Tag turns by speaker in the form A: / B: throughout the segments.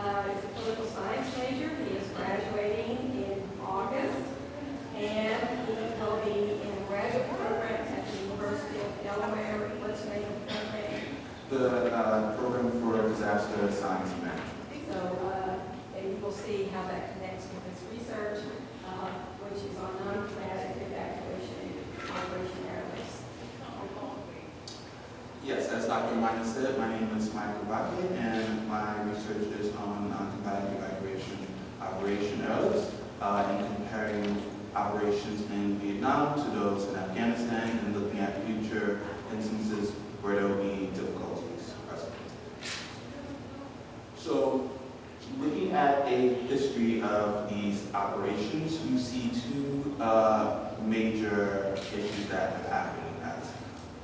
A: is a political science major. He is graduating in August, and he will be in a graduate program at the University of Delaware. What's the name of the program?
B: The program for disaster science management.
A: So, and you will see how that connects with his research, which is on non-kinetic evacuation operation airways.
B: Yes, as Dr. Minor said, my name is M.Baquet, and my research is on non-combatant evacuation operation airlift, and comparing operations in Vietnam to those in Afghanistan, and looking at future instances where there will be difficulties present. So, looking at a history of these operations, you see two major issues that have happened in the past.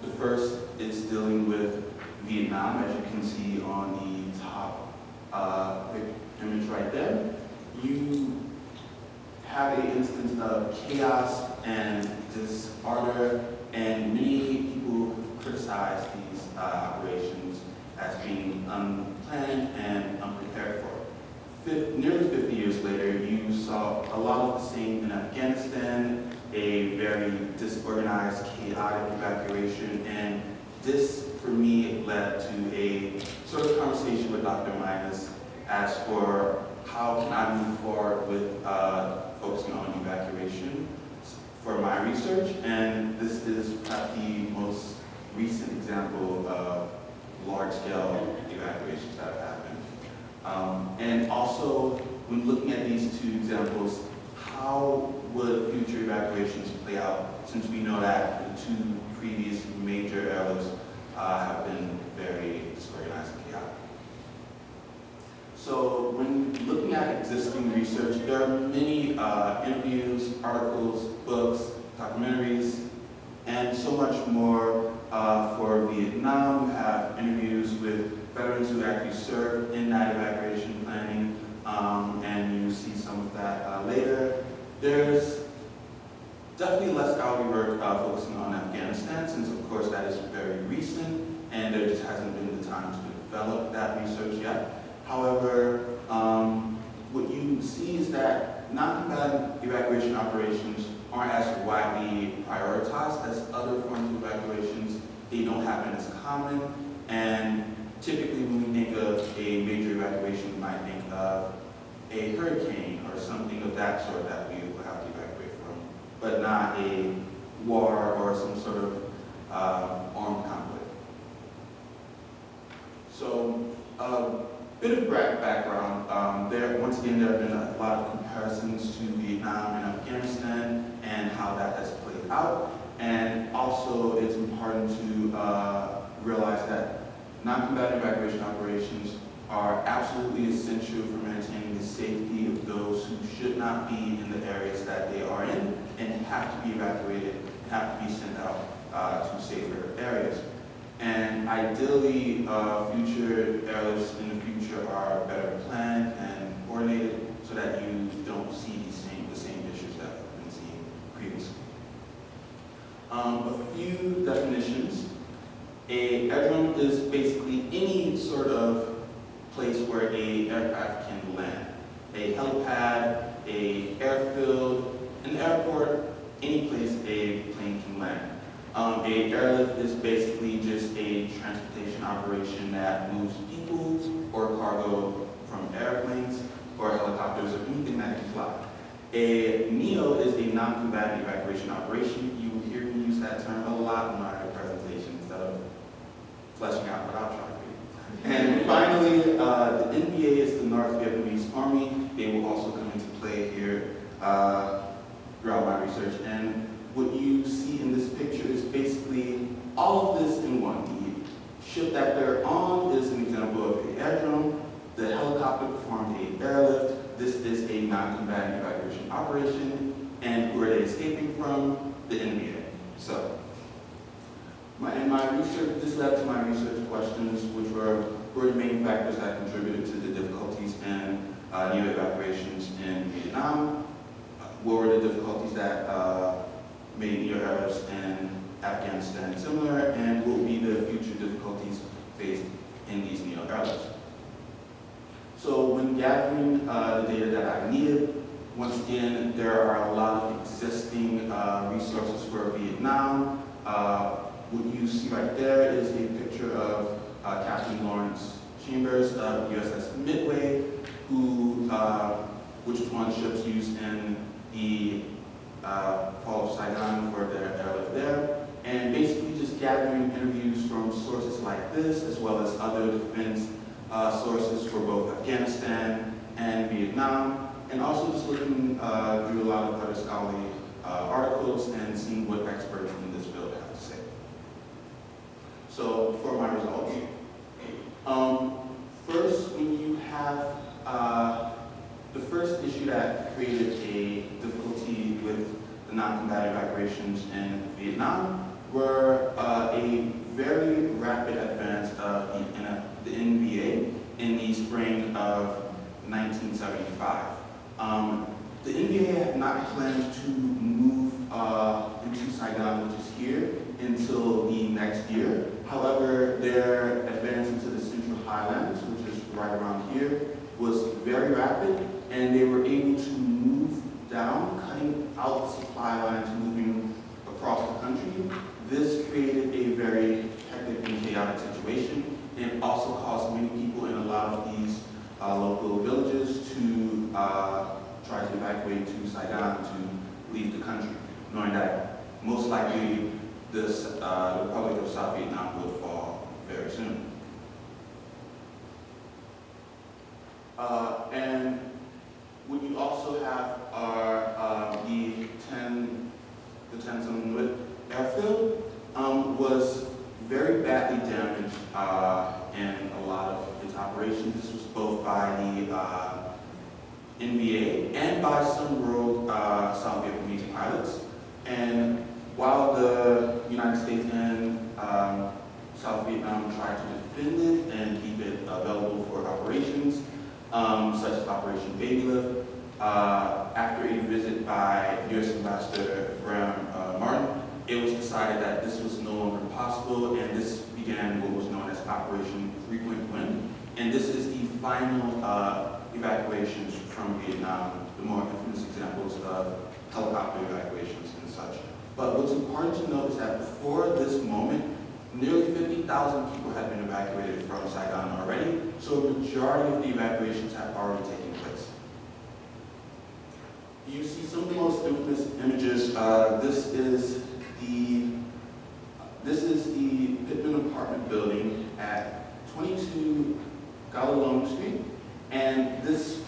B: The first is dealing with Vietnam, as you can see on the top image right there. You have an instance of chaos and disorder, and many people criticize these operations as being unplanned and unprepared for. Nearly 50 years later, you saw a lot of the same in Afghanistan, a very disorganized, chaotic evacuation, and this, for me, led to a sort of conversation with Dr. Minus as for how can I move forward with focusing on evacuation for my research, and this is perhaps the most recent example of large-scale evacuations that have happened. And also, when looking at these two examples, how would future evacuations play out, since we know that the two previous major airlifts have been very disorganized and chaotic. So when looking at existing research, there are many interviews, articles, books, documentaries, and so much more for Vietnam. We have interviews with veterans who actually served in that evacuation planning, and you see some of that later. There's definitely less scholarly work focusing on Afghanistan, since of course that is very recent, and there just hasn't been the time to develop that research yet. However, what you see is that non-combatant evacuation operations aren't as widely prioritized as other forms of evacuations. They don't happen as common, and typically when we think of a major evacuation, we might think of a hurricane or something of that sort that we will have to evacuate from, but not a war or some sort of armed conflict. So, bit of background. Once again, there have been a lot of comparisons to Vietnam and Afghanistan and how that has played out. And also, it's important to realize that non-combatant evacuation operations are absolutely essential for maintaining the safety of those who should not be in the areas that they are in and have to be evacuated, have to be sent out to safer areas. And ideally, future airlifts in the future are better planned and coordinated so that you don't see the same issues that have been seen previously. A few definitions. A airdrome is basically any sort of place where an aircraft can land. A helipad, an airfield, an airport, any place a plane can land. A airlift is basically just a transportation operation that moves people or cargo from airplanes or helicopters or anything that can fly. A NEO is a non-combatant evacuation operation. You will hear me use that term a lot in my presentation instead of fleshing out what I'm trying to do. And finally, the NBA is the North Vietnamese Army. They will also come into play here throughout my research. And what you see in this picture is basically all of this in one. The ship that they're on is an example of an airdrome. The helicopter performed an airlift. This is a non-combatant evacuation operation. And who are they escaping from? The NBA. So, this led to my research questions, which were the main factors that contributed to the difficulties in NEO evacuations in Vietnam? What were the difficulties that made NEO airlifts in Afghanistan similar, and what will be the future difficulties faced in these NEO airlifts? So when when gathering the data that I needed, once again, there are a lot of existing resources for Vietnam. What you see right there is a picture of Captain Lawrence Chambers of USS Midway, which was one of the ships used in the fall of Saigon for their airlift there. And basically just gathering interviews from sources like this, as well as other defense sources for both Afghanistan and Vietnam, and also just looking through a lot of other scholarly articles and seeing what experts in this field have to say. So for my results, first, when you have the first issue that created a difficulty with the non-combatant evacuations in Vietnam were a very rapid advance of the NVA in the spring of 1975. The NVA had not planned to move into Saigon, which is here, until the next year. However, their advance into the Central Highlands, which is right around here, was very rapid, and they were able to move down, cutting out the supply lines, moving across the country. This created a very hectic and chaotic situation, and also caused many people in a lot of these local villages to try to evacuate to Saigon to leave the country, knowing that most likely the Republic of South Vietnam would fall very soon. And what you also have are the Tan Son Nhut airfield was very badly damaged in a lot of its operations. This was both by the NVA and by some rogue South Vietnamese pilots. And while the United States and South Vietnam tried to defend it and keep it available for operations, such as Operation Baby Lift, after a visit by U.S. Ambassador Graham Martin, it was decided that this was no longer possible, and this began what was known as Operation Frequent Wind. And this is the final evacuations from Vietnam, the more infamous examples of helicopter evacuations and such. But what's important to note is that before this moment, nearly 50,000 people had been evacuated from Saigon already, so a majority of the evacuations had already taken place. You see some of the most infamous images. This is the Pittman apartment building at 22 Galalong Street, and this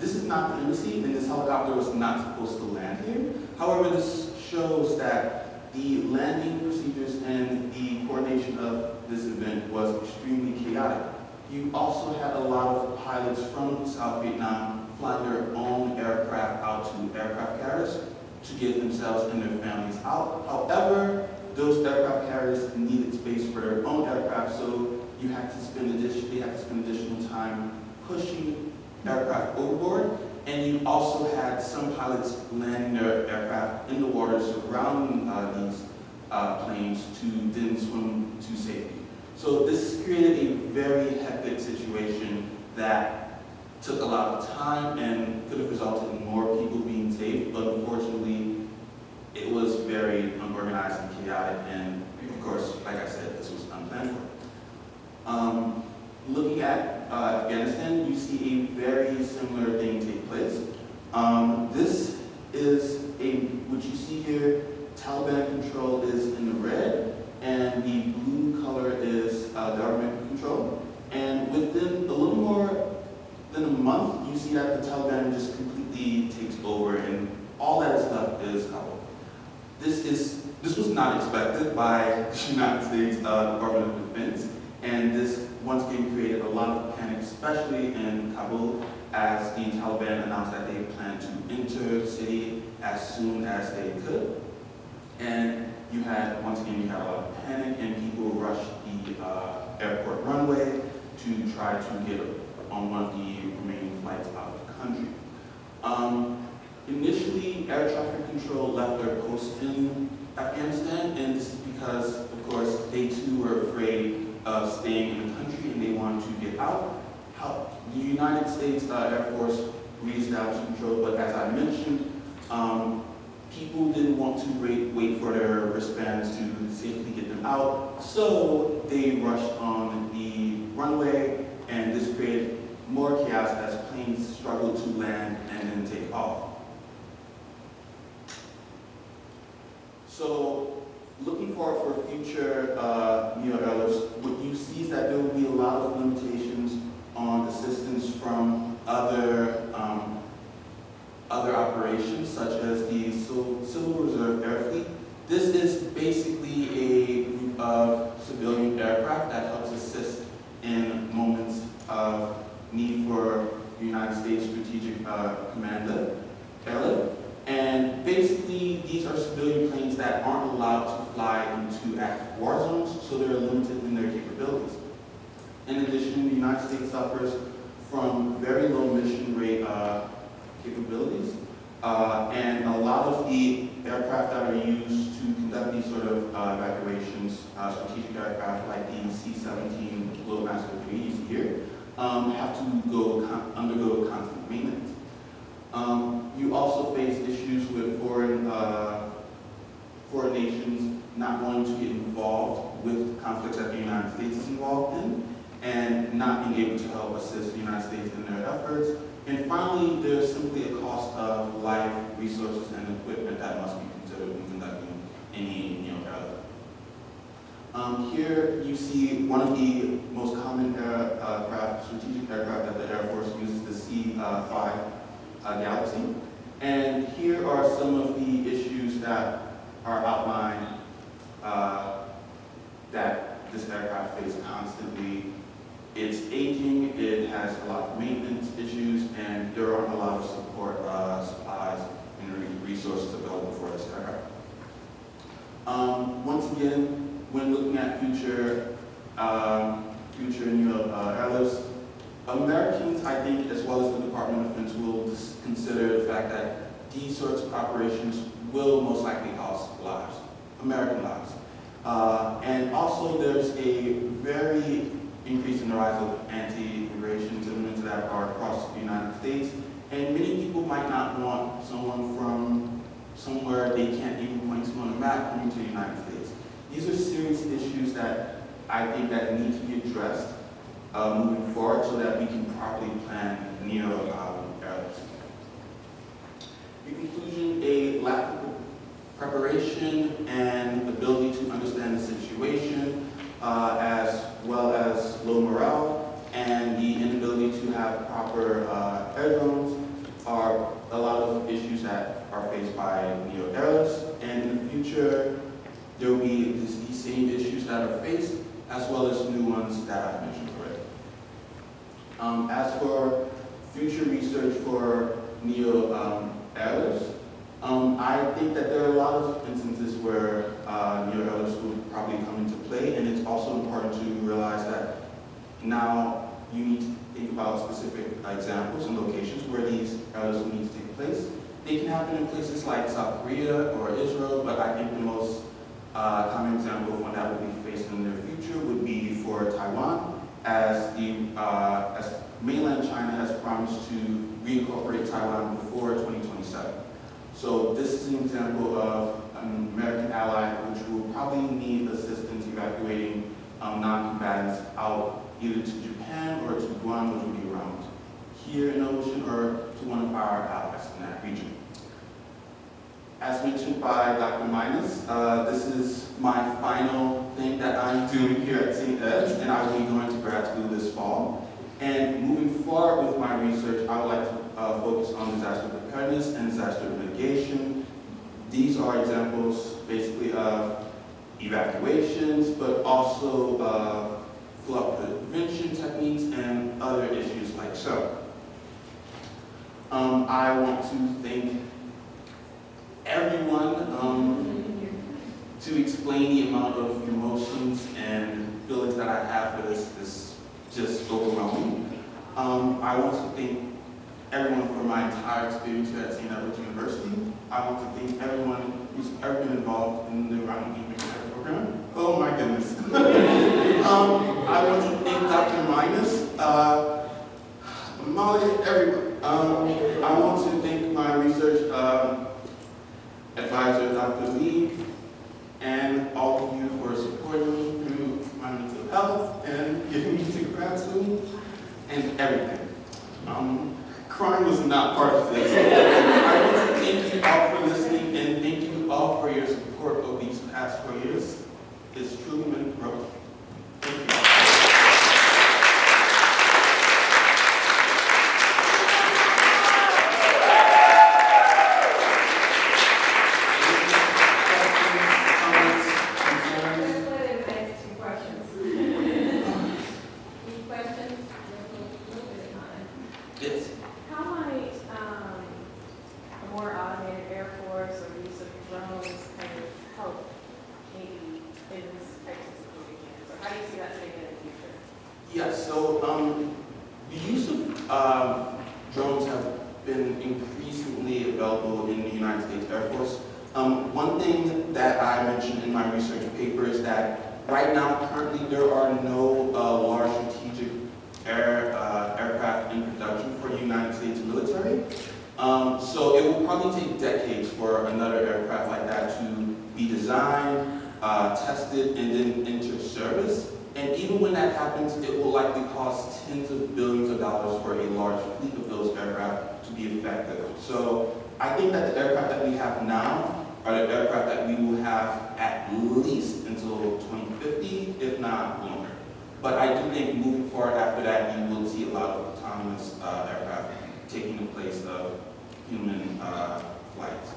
B: is not the embassy, and this helicopter was not supposed to land here. However, this shows that the landing procedures and the coordination of this event was extremely chaotic. You also had a lot of pilots from South Vietnam flying their own aircraft out to aircraft carriers to get themselves and their families out. However, those aircraft carriers needed space for their own aircraft, so they had to spend additional time pushing aircraft overboard. And you also had some pilots landing their aircraft in the water surrounding these planes to then swim to safety. So this created a very hectic situation that took a lot of time and could have resulted in more people being saved, but unfortunately, it was very unorganized and chaotic, and of course, like I said, this was unplanned for. Looking at Afghanistan, you see a very similar thing take place. This is what you see here, Taliban control is in the red, and the blue color is government control. And within a little more than a month, you see that the Taliban just completely takes over, and all that is left is Kabul. This was not expected by the United States Department of Defense, and this once again created a lot of panic, especially in Kabul, as the Taliban announced that they planned to enter the city as soon as they could. And once again, you had a lot of panic, and people rushed the airport runway to try to get on one of the remaining flights out of the country. Initially, air traffic control left their post in Afghanistan, and this is because, of course, they too were afraid of staying in the country and they wanted to get out. The United States Air Force reestablished control, but as I mentioned, people didn't want to wait for their wristbands to safely get them out, so they rushed on the runway, and this created more chaos as planes struggled to land and then take off. So, looking forward for future neo-airlifts, what you see is that there will be a lot of limitations on assistance from other operations, such as the Civil Reserve Air Fleet. This is basically a group of civilian aircraft that helps assist in moments of need for the United States Strategic Commander airlift. And basically, these are civilian planes that aren't allowed to fly into active war zones, so they're limited in their capabilities. In addition, the United States suffers from very low mission rate capabilities, and a lot of the aircraft that are used to conduct these sort of evacuations, strategic aircraft like the C-17 Loadmaster 3 you see here, have to undergo constant maintenance. You also face issues with foreign nations not wanting to get involved with conflicts that the United States is involved in, and not being able to help assist the United States in their efforts. And finally, there's simply a cost of life, resources, and equipment that must be considered when conducting any airlift. Here you see one of the most common strategic aircraft that the Air Force uses, the C-5 Galaxy. And here are some of the issues that are outlined that this aircraft faces constantly. It's aging, it has a lot of maintenance issues, and there aren't a lot of support supplies and resources available for this aircraft. Once again, when looking at future airlifts, Americans, I think, as well as the Department of Defense, will consider the fact that these sorts of operations will most likely cost lives, American lives. And also, there's a very increase in the rise of anti-immigration sentiments that are across the United States, and many people might not want someone from somewhere they can't even point to on a map coming to the United States. These are serious issues that I think that need to be addressed moving forward so that we can properly plan neo-airlifts. In conclusion, a lack of preparation and ability to understand the situation, as well as low morale and the inability to have proper air drones are a lot of issues that are faced by neo-airlifts. And in the future, there will be these same issues that are faced, as well as new ones that I've mentioned already. As for future research for neo-airlifts, I think that there are a lot of instances where neo-airlifts will probably come into play, and it's also important to realize that now you need to think about specific examples and locations where these airlifts will need to take place. They can happen in places like South Korea or Israel, but I think the most common example of one that will be faced in the near future would be for Taiwan, as mainland China has promised to reincorporate Taiwan before 2027. So this is an example of an American ally which will probably need assistance evacuating non-combatants out either to Japan or to Guam, which will be around here in the ocean, or to one of our allies in that region. As mentioned by Dr. Minus, this is my final thing that I'm doing here at St. Ed's, and I will be going to grad school this fall. And moving forward with my research, I would like to focus on disaster preparedness and disaster mitigation. These are examples basically of evacuations, but also flood prevention techniques and other issues like so. I want to thank everyone to explain the amount of emotions and feelings that I have for this is just overwhelming. I want to thank everyone for my entire experience here at St. Edward's University. I want to thank everyone who's ever been involved in the Round Game program. Oh my goodness. I want to thank Dr. Minus. Molly, everyone. I want to thank my research advisor, Dr. Lee, and all of you for supporting me through my mental health and getting me to grad school and everything. Crying was not part of this. I want to thank you all for listening and thank you all for your support over these past 4 years. It's truly been growth. Thank you. Yes, so the use of drones have been increasingly available in the United States Air Force. One thing that I mentioned in my research paper is that right now, currently, there are no large strategic aircraft in production for the United States military. So it will probably take decades for another aircraft like that to be designed, tested, and then enter service. And even when that happens, it will likely cost tens of billions of dollars for a large fleet of those aircraft to be effective. So I think that the aircraft that we have now are the aircraft that we will have at least until 2050, if not longer. But I do think moving forward after that, you will see a lot of autonomous aircraft taking the place of human flights.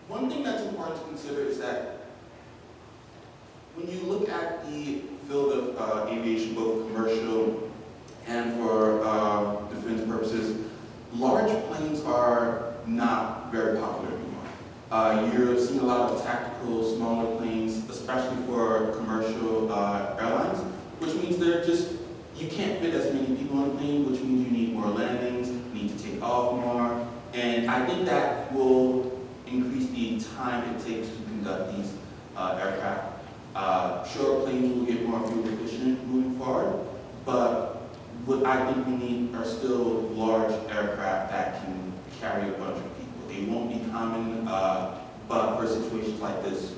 B: One thing that's important to consider is that when you look at the field of aviation, both commercial and for defense purposes, large planes are not very popular anymore. You're seeing a lot of tactical, smaller planes, especially for commercial airlines, which means you can't fit as many people on a plane, which means you need more landings, you need to take off more, and I think that will increase the time it takes to conduct these aircraft. Sure, planes will get more fuel efficient moving forward, but what I think we need are still large aircraft that can carry a bunch of people. They won't be common, but for situations like this,